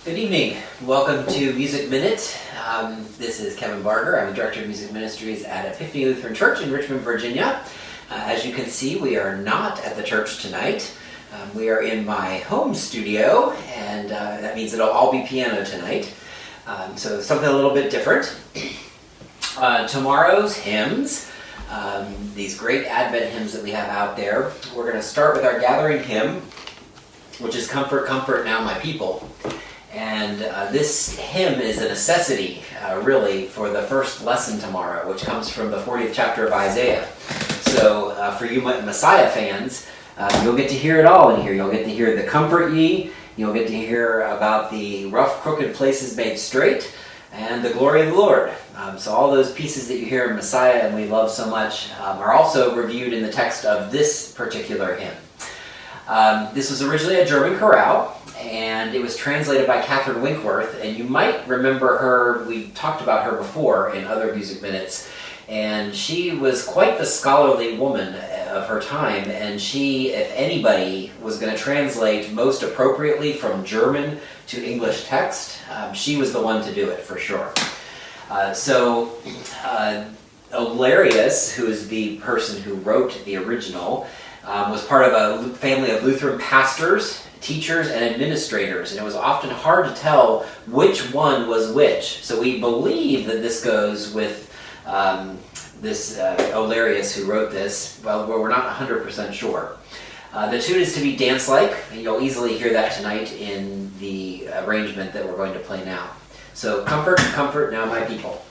Good evening. Welcome to Music Minute. This is Kevin Barger. I'm the Director of Music Ministries at Epiphany Lutheran Church in Richmond, Virginia. As you can see, we are not at the church tonight. We are in my home studio, and that means it'll all be piano tonight. So something a little bit different. Tomorrow's hymns, these great Advent hymns that we have out there, we're going to start with our gathering hymn, which is Comfort, Comfort Now My People. And this hymn is a necessity, really, for the first lesson tomorrow, which comes from the 40th chapter of Isaiah. So for you Messiah fans, you'll get to hear it all in here. You'll get to hear the comfort ye, you'll get to hear about the rough, crooked places made straight, and the glory of the Lord. So all those pieces that you hear in Messiah and we love so much are also reviewed in the text of this particular hymn. This was originally a German chorale, and it was translated by Catherine Winkworth, and you might remember her. We talked about her before in other Music Minutes, and she was quite the scholarly woman of her time, and she, if anybody, was going to translate most appropriately from German to English text. She was the one to do it, for sure. Olarius, who is the person who wrote the original, was part of a family of Lutheran pastors, teachers, and administrators, and it was often hard to tell which one was which. So we believe that this goes with this Olarius who wrote this, well, we're not 100% sure. The tune is to be dance-like, and you'll easily hear that tonight in the arrangement that we're going to play now. So, Comfort, Comfort Now My People.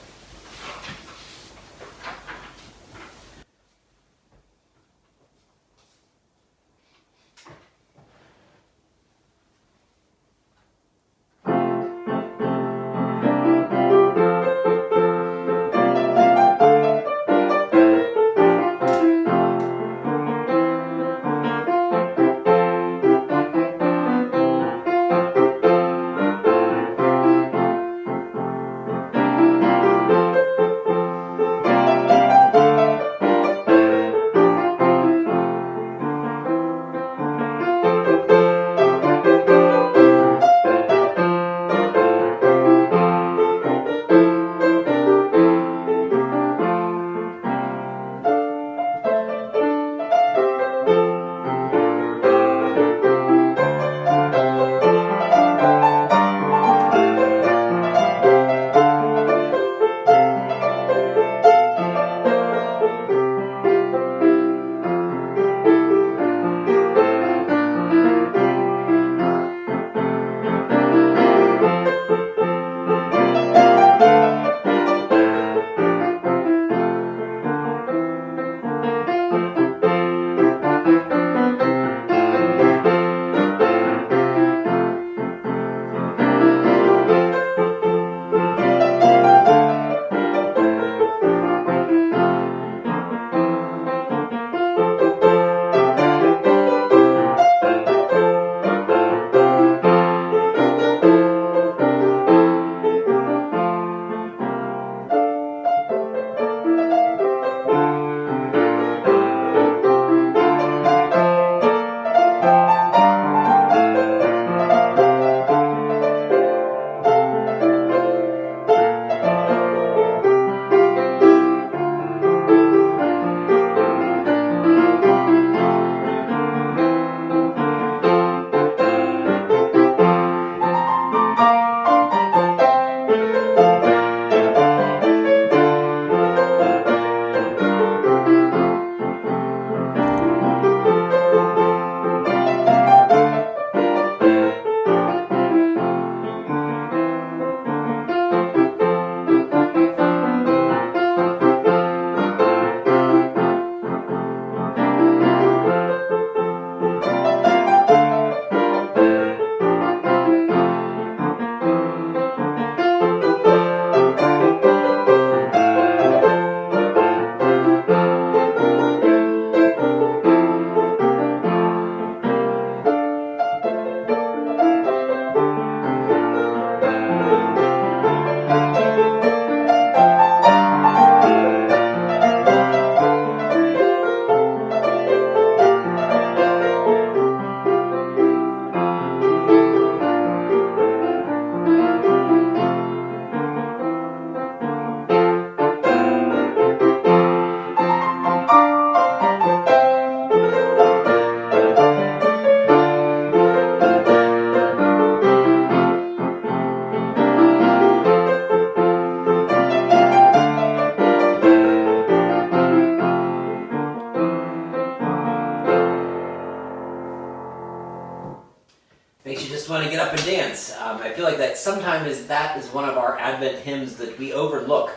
I feel like that sometimes that is one of our Advent hymns that we overlook.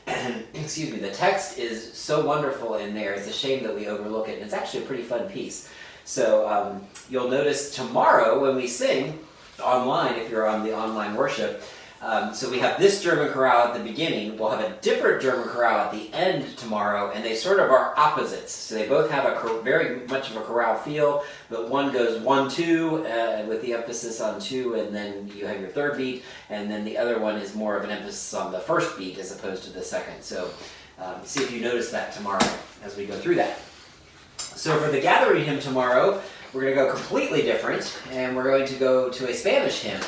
And, excuse me, the text is so wonderful in there, it's a shame that we overlook it, and it's actually a pretty fun piece. So you'll notice tomorrow when we sing, online, if you're on the online worship, so we have this German chorale at the beginning, we'll have a different German chorale at the end tomorrow, and they sort of are opposites. So they both have a very much of a chorale feel, but one goes 1-2 with the emphasis on 2, and then you have your third beat, and then the other one is more of an emphasis on the first beat as opposed to the second. So see if you notice that tomorrow as we go through that. So for the gathering hymn tomorrow, we're going to go completely different, and we're going to go to a Spanish hymn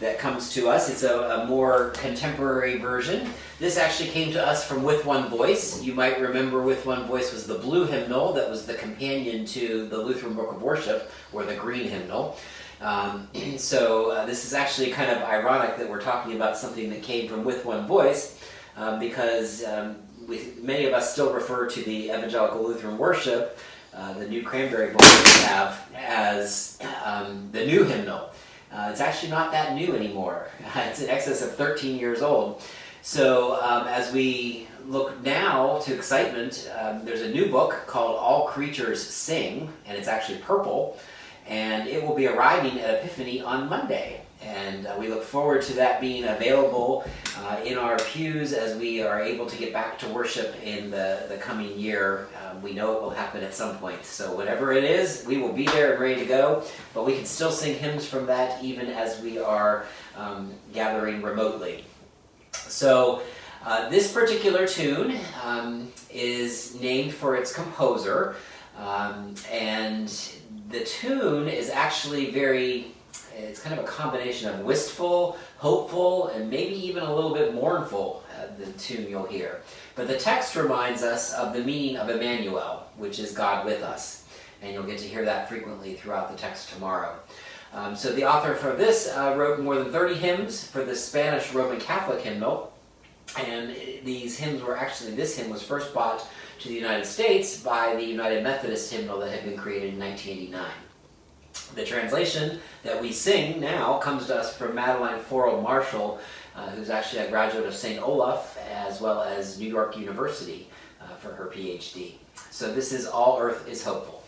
that comes to us. It's a more contemporary version. This actually came to us from With One Voice. You might remember With One Voice was the blue hymnal that was the companion to the Lutheran Book of Worship, or the green hymnal. So this is actually kind of ironic that we're talking about something that came from With One Voice, because many of us still refer to the Evangelical Lutheran Worship, the new Cranberry Bowl that we have, as the new hymnal. It's actually not that new anymore. It's in excess of 13 years old. So as we look now to excitement, there's a new book called All Creatures Sing, and it's actually purple, and it will be arriving at Epiphany on Monday. And we look forward to that being available in our pews as we are able to get back to worship in the coming year. We know it will happen at some point. So whatever it is, we will be there and ready to go. But we can still sing hymns from that even as we are gathering remotely. So this particular tune is named for its composer. And the tune is actually it's kind of a combination of wistful, hopeful, and maybe even a little bit mournful, the tune you'll hear. But the text reminds us of the meaning of Emmanuel, which is God with us. And you'll get to hear that frequently throughout the text tomorrow. So the author for this wrote more than 30 hymns for the Spanish Roman Catholic hymnal. And this hymn was first brought to the United States by the United Methodist hymnal that had been created in 1989. The translation that we sing now comes to us from Madeline Forrell Marshall, who's actually a graduate of St. Olaf, as well as New York University for her PhD. So this is All Earth is Hopeful.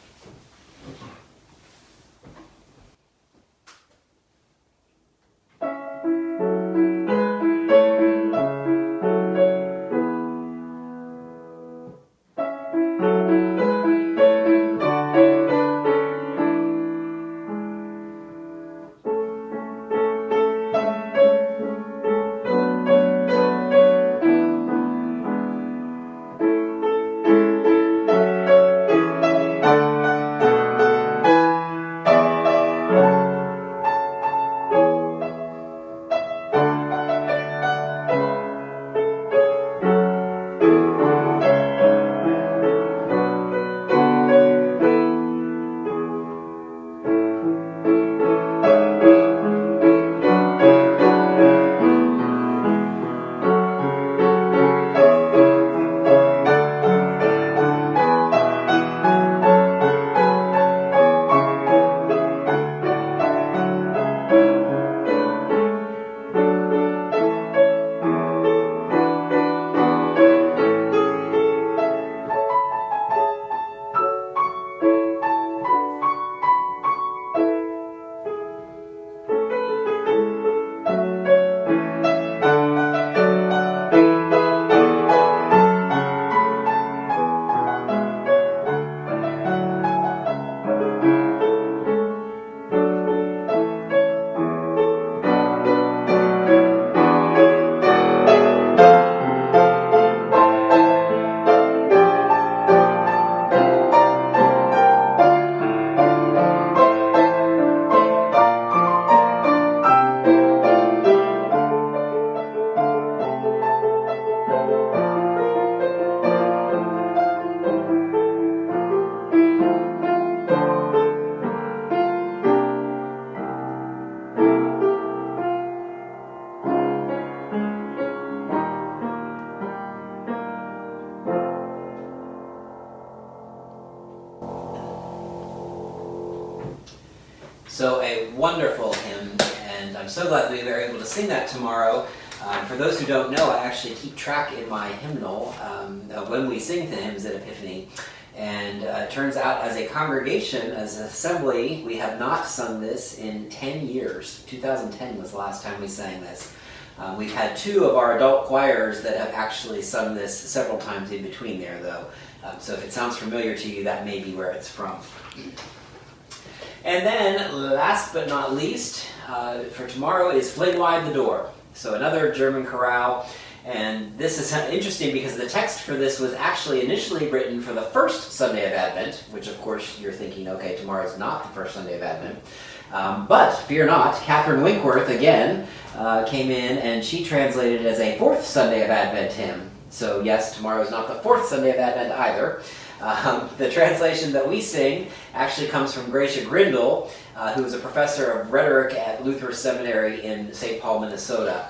So a wonderful hymn, and I'm so glad we were able to sing that tomorrow. For those who don't know, I actually keep track in my hymnal of when we sing the hymns at Epiphany. And it turns out, as a congregation, as an assembly, we have not sung this in 10 years. 2010 was the last time we sang this. We've had 2 of our adult choirs that have actually sung this several times in between there, though. So if it sounds familiar to you, that may be where it's from. And then, last but not least, for tomorrow is Fling Wide the Door. So another German chorale. And this is interesting because the text for this was actually initially written for the first Sunday of Advent, which of course you're thinking, okay, tomorrow's not the first Sunday of Advent. But fear not, Catherine Winkworth again came in and she translated it as a 4th Sunday of Advent hymn. So yes, tomorrow is not the 4th Sunday of Advent either. The translation that we sing actually comes from Gracia Grindle, who is a professor of rhetoric at Luther Seminary in St. Paul, Minnesota.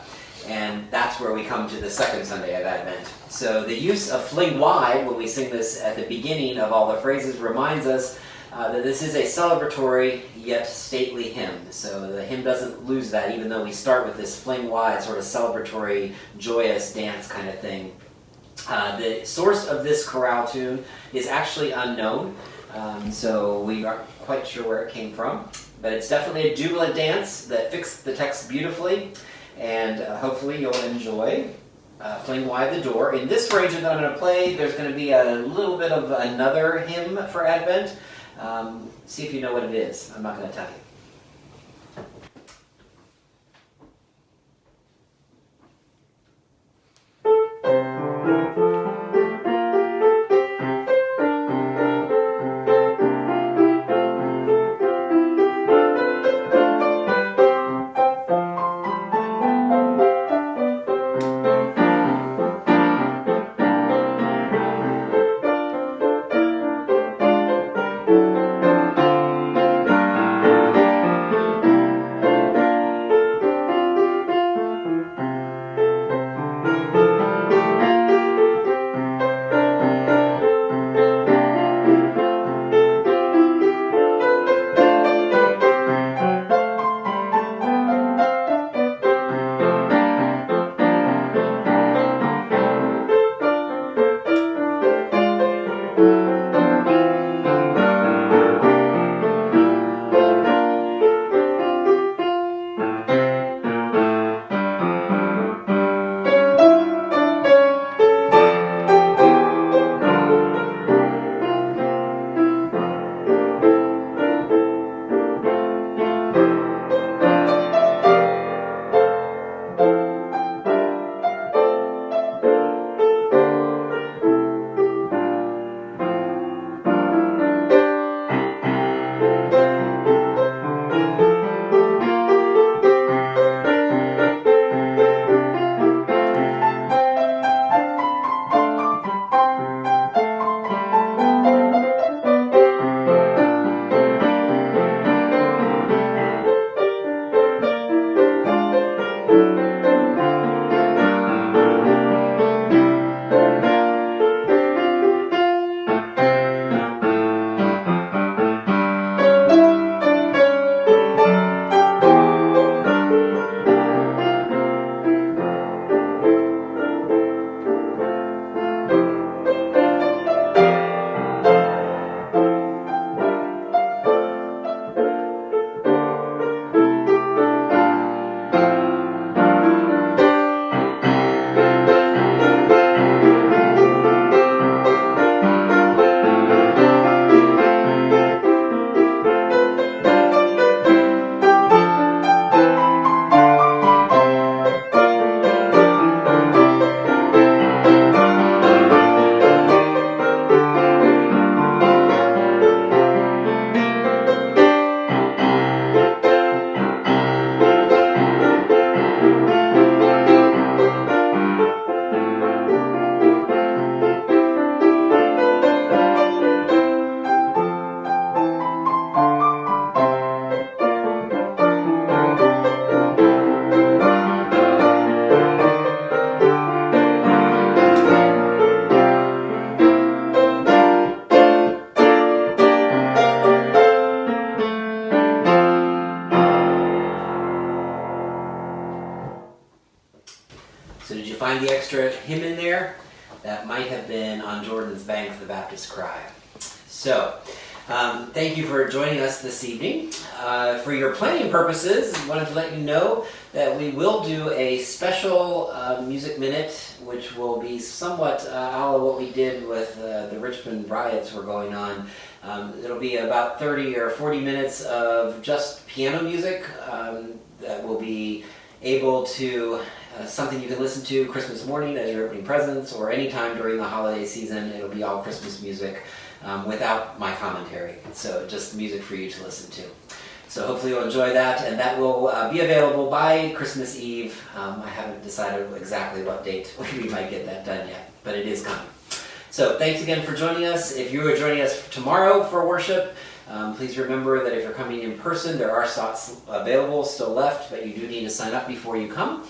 And that's where we come to the 2nd Sunday of Advent. So the use of Fling Wide when we sing this at the beginning of all the phrases reminds us that this is a celebratory yet stately hymn. So the hymn doesn't lose that, even though we start with this Fling Wide sort of celebratory, joyous dance kind of thing. The source of this chorale tune is actually unknown, so we aren't quite sure where it came from. But it's definitely a jubilant dance that fixed the text beautifully, and hopefully you'll enjoy Fling Wide the Door. In this arrangement that I'm going to play, there's going to be a little bit of another hymn for Advent. See if you know what it is. I'm not going to tell you. So did you find the extra hymn in there? That might have been On Jordan's Bank, the Baptist Cry. So, thank you for joining us this evening. For your planning purposes, I wanted to let you know that we will do a special music minute, which will be somewhat a la what we did with the Richmond riots were going on. It'll be about 30 or 40 minutes of just piano music that will be able to, something you can listen to Christmas morning as you're opening presents, or anytime during the holiday season. It'll be all Christmas music without my commentary. So just music for you to listen to. So hopefully you'll enjoy that, and that will be available by Christmas Eve. I haven't decided exactly what date we might get that done yet, but it is coming. So thanks again for joining us. If you are joining us tomorrow for worship, please remember that if you're coming in person, there are slots available still left, but you do need to sign up before you come.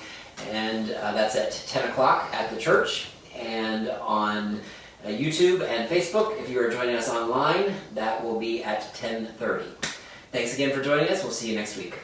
And that's at 10 o'clock at the church, and on YouTube and Facebook. If you are joining us online, that will be at 10:30. Thanks again for joining us. We'll see you next week.